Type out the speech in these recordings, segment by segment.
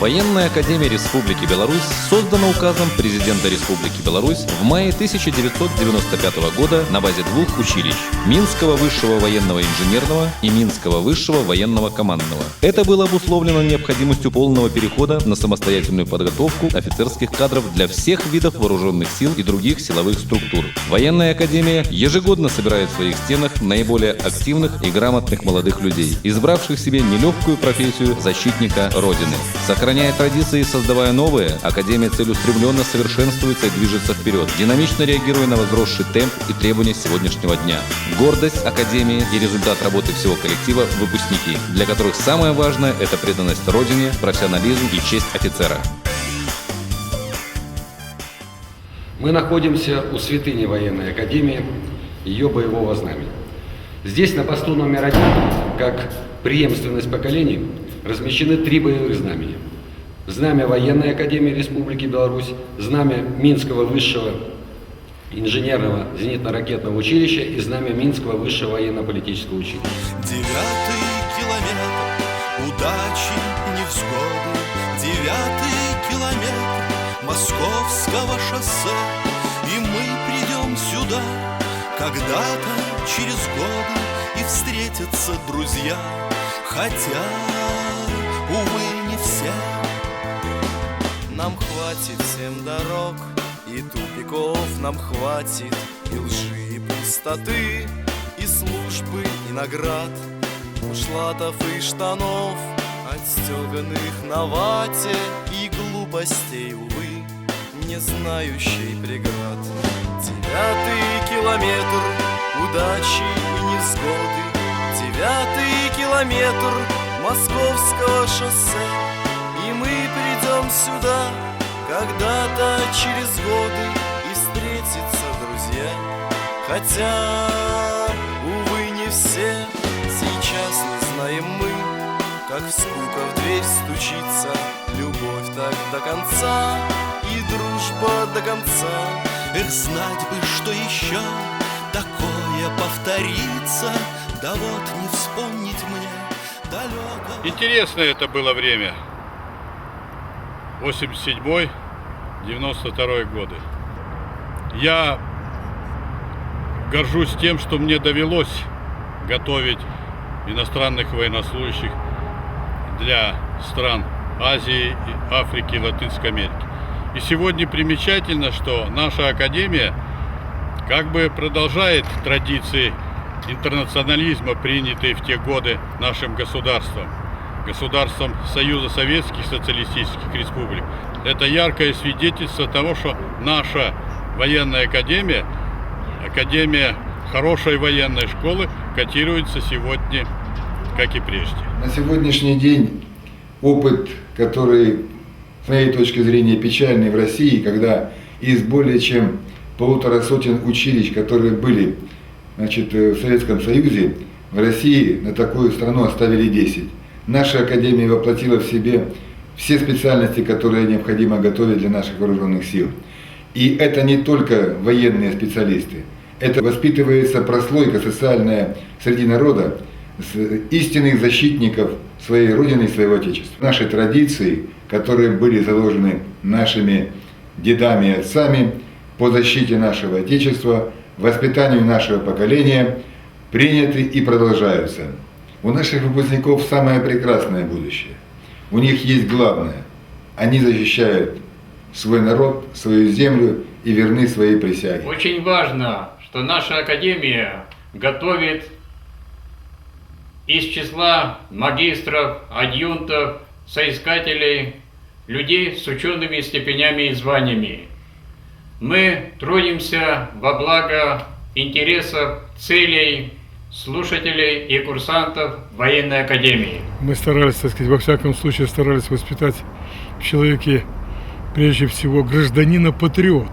Военная академия Республики Беларусь создана указом президента Республики Беларусь в мае 1995 года на базе двух училищ – Минского высшего военного инженерного и Минского высшего военного командного. Это было обусловлено необходимостью полного перехода на самостоятельную подготовку офицерских кадров для всех видов вооруженных сил и других силовых структур. Военная академия ежегодно собирает в своих стенах наиболее активных и грамотных молодых людей, избравших себе нелегкую профессию защитника Родины. Сохраняя традиции и создавая новые, Академия целеустремленно совершенствуется и движется вперед, динамично реагируя на возросший темп и требования сегодняшнего дня. Гордость Академии и результат работы всего коллектива – выпускники, для которых самое важное – это преданность Родине, профессионализм и честь офицера. Мы находимся у святыни Военной Академии, ее боевого знамени. Здесь на посту номер 1, как преемственность поколений, размещены 3 боевых знамения. Знамя Военной Академии Республики Беларусь, знамя Минского высшего инженерного зенитно-ракетного училища и знамя Минского высшего военно-политического училища. 9-й километр, удачи, невзгоды, 9-й километр Московского шоссе, и мы придем сюда когда-то через годы, и встретятся друзья, хотя, увы, не все. Нам хватит 7 дорог и тупиков, нам хватит и лжи, и пустоты, и службы, и наград, бушлатов и штанов, отстеганных на вате, и глупостей, увы, не знающей преград. 9-й километр удачи и невзгоды, 9-й километр Московского шоссе, и мы придем сюда когда-то через годы, и встретятся друзья, хотя, увы, не все. Сейчас не знаем мы, как скука в дверь стучится, любовь так до конца и дружба до конца. Эх, знать бы, что еще такое повторится, да вот не вспомнить мне далеко. Интересное это было время. 87-й, 92-й годы. Я горжусь тем, что мне довелось готовить иностранных военнослужащих для стран Азии, Африки и Латинской Америки. И сегодня примечательно, что наша академия как бы продолжает традиции интернационализма, принятые в те годы нашим государством Союза Советских Социалистических Республик. Это яркое свидетельство того, что наша военная академия, академия хорошей военной школы, котируется сегодня, как и прежде. На сегодняшний день опыт, который, с моей точки зрения, печальный в России, когда из более чем 150 училищ, которые были, в Советском Союзе, в России на такую страну оставили 10. Наша академия воплотила в себе все специальности, которые необходимо готовить для наших вооруженных сил. И это не только военные специалисты. Это воспитывается прослойка социальная среди народа, истинных защитников своей Родины и своего Отечества. Наши традиции, которые были заложены нашими дедами и отцами по защите нашего Отечества, воспитанию нашего поколения, приняты и продолжаются. У наших выпускников самое прекрасное будущее. У них есть главное. Они защищают свой народ, свою землю и верны своей присяге. Очень важно, что наша академия готовит из числа магистров, адъюнтов, соискателей, людей с учеными степенями и званиями. Мы трудимся во благо интересов, целей слушателей и курсантов военной академии. Мы старались, так сказать, во всяком случае старались воспитать в человеке прежде всего гражданина-патриот,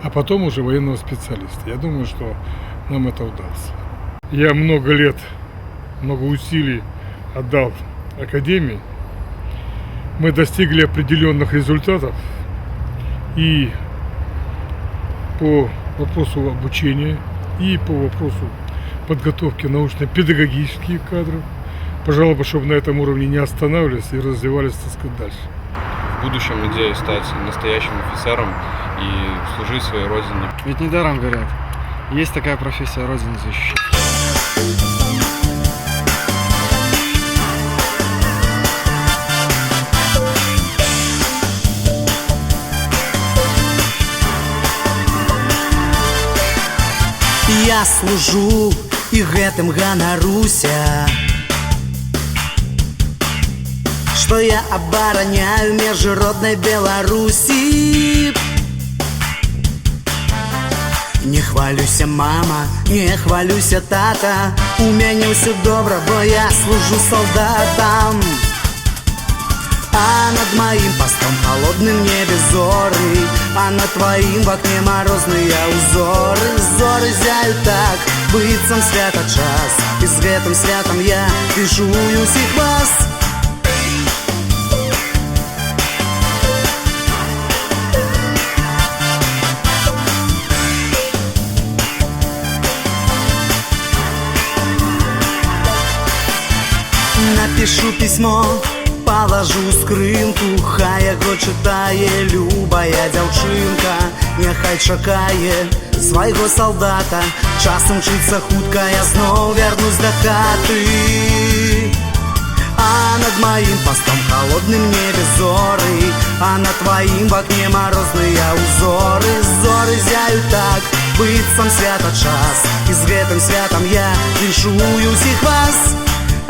а потом уже военного специалиста. Я думаю, что нам это удастся. Я много лет, много усилий отдал академии. Мы достигли определенных результатов и по вопросу обучения, и по вопросу подготовки научно-педагогических кадров. пожалуй, чтобы на этом уровне не останавливались и развивались, так сказать, дальше. В будущем идея стать настоящим офицером и служить своей родине. Ведь недаром говорят, есть такая профессия — родину защищать. Я служу і гэтым ганаруся, что я обороняю межы родной Беларуси. Не хвалюся, мама, не хвалюся, тата, у мяне ўсё добра, бо я служу солдатам. А над моим постом холодным небе зоры, а над твоим в окне морозные узоры. Зоры зяют так, быццам свята час, и с гэтым святом я віншую ўсіх вас. Напишу письмо, положу ў скрынку, хай яго чытае любая дзяўчынка. Няхай чакае свайго салдата, часам мчыцца хутка, я зноў вярнусь да хаты. А над моим постом холодным небе зоры, а над твоим в окне морозные узоры. Зоры зяют так, быццам свята час, і з гэтым святам я віншую ўсіх вас.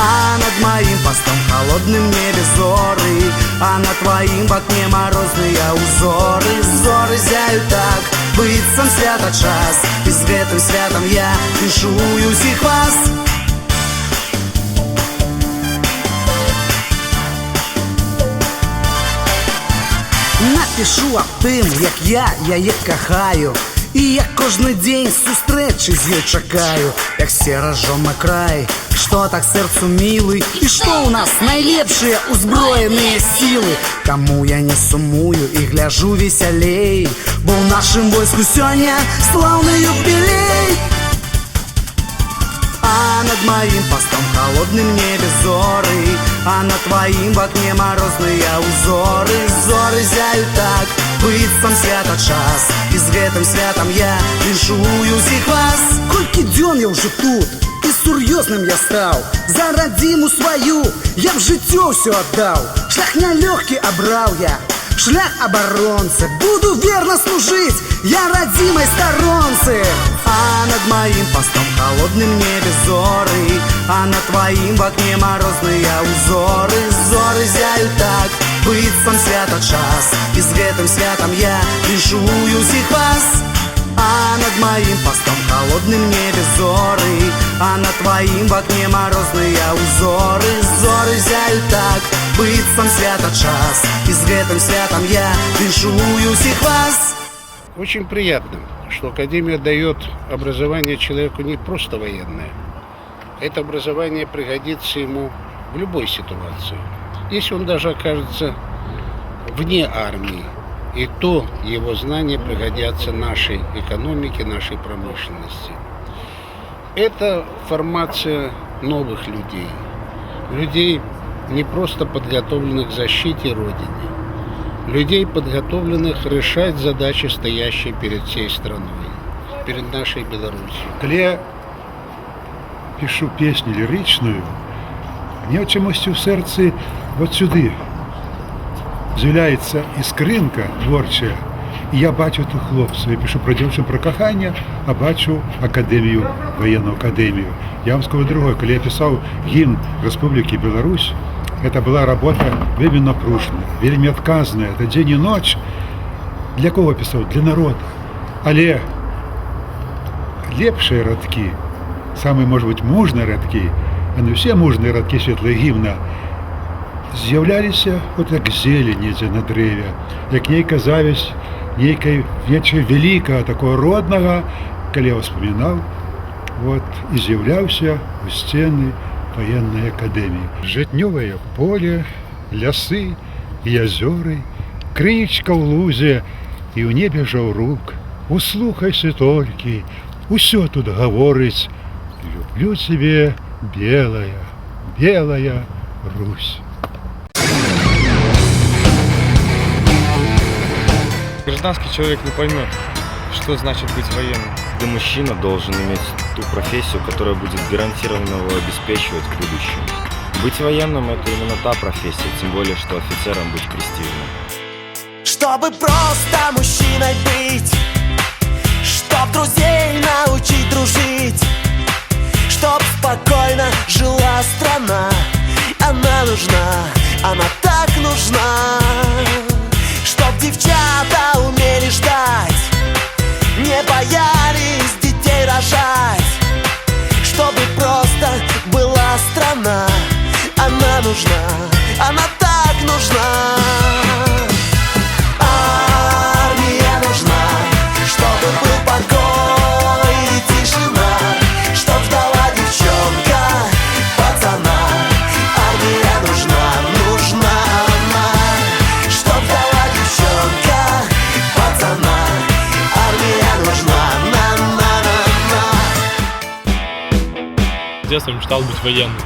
А над моим постом холодным небе зоры, а над твоим в окне морозные узоры. Зоры зяют так, быццам свята час, і з гэтым святам я віншую ўсіх вас. Напишу аб тым, як я яе кахаю, і як кожны дзень сустрэчы з ёй чакаю. Як серажома край, што так сэрцу мілы, і што ў нас найлепшыя узброеныя сілы. Каму я не сумую і гляжу весялей, бо ў нашым войску сёння слаўны юбілей. А над моим постом холодным небе зоры, а над твоим в окне морозные узоры. Зоры зяют так, быццам свята час, і з гэтым святам я віншую ўсіх вас. Колькі дзён я ўжо тут, і сур'ёзным я стаў, за радзіму сваю я б жыццё ўсё аддаў. Шлях нялёгкі абраў я, шлях абаронцы, буду верно служить я родимой сторонце. А над моим постом холодным небе зоры, а над твоим в окне морозные узоры. Зоры зяют так, быццам свята час, і з гэтым святам я віншую ўсіх вас. А над моим постом холодным небе зоры, а над твоим в окне морозные узоры. Зоры зяют так, быццам свята час, і з гэтым святам я віншую ўсіх вас. Очень приятно, что Академия дает образование человеку не просто военное. Это образование пригодится ему в любой ситуации. Если он даже окажется вне армии, и то его знания пригодятся нашей экономике, нашей промышленности. Это формация новых людей. Людей, не просто подготовленных к защите Родины. Людей, подготовленных решать задачи, стоящие перед всей страной, перед нашей Беларусью. Коли я пишу песню ліричную, мне чомусь у серці от сюди з'являється іскринка творча, і я бачу ту хлопців. Я пишу про дівчину, про кохання, а бачу академію, воєнну академію. Я вам скажу другое, коли я писав гімн Республики Беларусь, это была работа вельми напружная, вельми отказная, это день и ночь. Для кого писал? Для народа. Але лепшие радки, самые, может быть, мужные радки, а не все мужные радки світлого гімна, з'являлися от як зелень на древі, як нейка завість, нейкая веча великого, такого родного, коли я вспоминал, вот, и з'являвся у стены военной академии. Житневое поле, лясы и озеры, крынічка в лузе, и в небе жаўрук. Услухайся только, усё тут говорить. Люблю тебе, белая, белая Русь. Гражданский человек не поймет, что значит быть военным. Каждый мужчина должен иметь ту профессию, которая будет гарантированно его обеспечивать в будущем. Быть военным – это именно та профессия, тем более, что офицером быть престижно. Чтобы просто мужчиной быть, чтоб друзей научить дружить, чтоб спокойно жила страна. Она нужна, она так нужна. Чтоб девчата умели ждать, не боялись детей рожать. Чтобы просто была страна. Она нужна, она так нужна. Армия нужна, чтобы был покой и тишина, чтоб ждала девчонка пацана. Армия нужна, нужна она, чтоб ждала девчонка пацана. Армия нужна, на-на-на-на. С детства мечтал быть военным.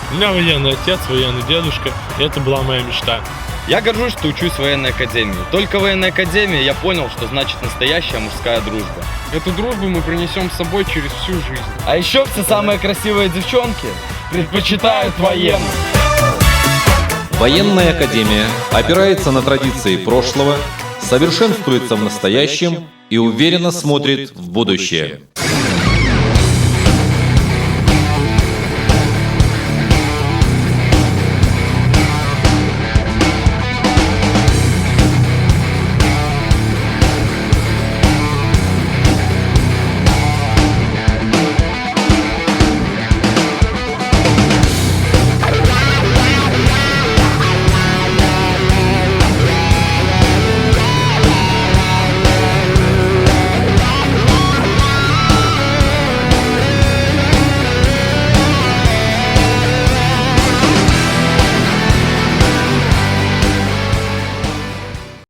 У меня военный отец, военный дедушка, и это была моя мечта. Я горжусь, что учусь в военной академии. Только в военной академии я понял, что значит настоящая мужская дружба. Эту дружбу мы принесем с собой через всю жизнь. А еще все самые красивые девчонки предпочитают военных. Военная академия опирается на традиции прошлого, совершенствуется в настоящем и уверенно смотрит в будущее.